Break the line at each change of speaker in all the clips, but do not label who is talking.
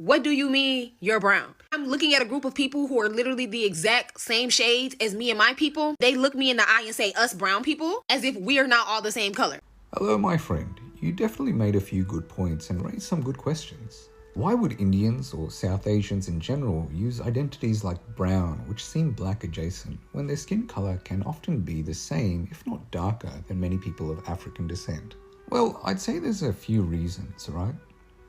What do you mean you're brown? I'm looking at a group of people who are literally the exact same shades as me and my people. They look me in the eye and say, us brown people, as if we are not all the same color.
Hello, my friend. You definitely made a few good points and raised some good questions. Why would Indians or South Asians in general use identities like brown, which seem black adjacent, when their skin color can often be the same, if not darker, than many people of African descent? Well, I'd say there's a few reasons, right?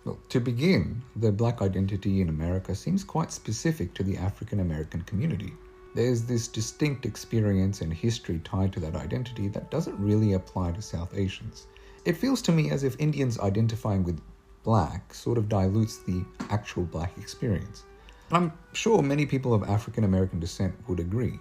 Well, to begin, the black identity in America seems quite specific to the African American community. There's this distinct experience and history tied to that identity that doesn't really apply to South Asians. It feels to me as if Indians identifying with black sort of dilutes the actual black experience. I'm sure many people of African American descent would agree.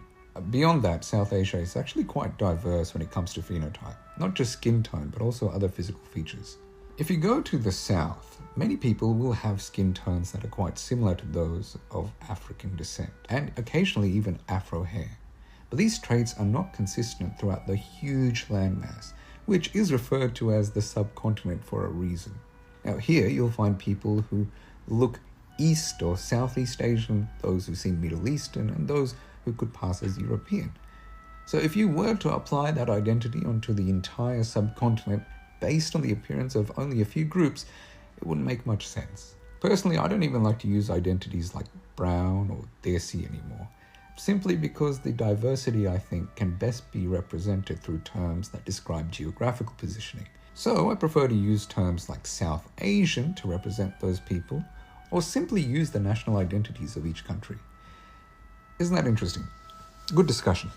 Beyond that, South Asia is actually quite diverse when it comes to phenotype, not just skin tone, but also other physical features. If you go to the South, many people will have skin tones that are quite similar to those of African descent, and occasionally even Afro hair. But these traits are not consistent throughout the huge landmass, which is referred to as the subcontinent for a reason. Now here you'll find people who look East or Southeast Asian, those who seem Middle Eastern, and those who could pass as European. So if you were to apply that identity onto the entire subcontinent based on the appearance of only a few groups, it wouldn't make much sense. Personally, I don't even like to use identities like brown or desi anymore, simply because the diversity, I think, can best be represented through terms that describe geographical positioning. So I prefer to use terms like South Asian to represent those people, or simply use the national identities of each country. Isn't that interesting? Good discussion.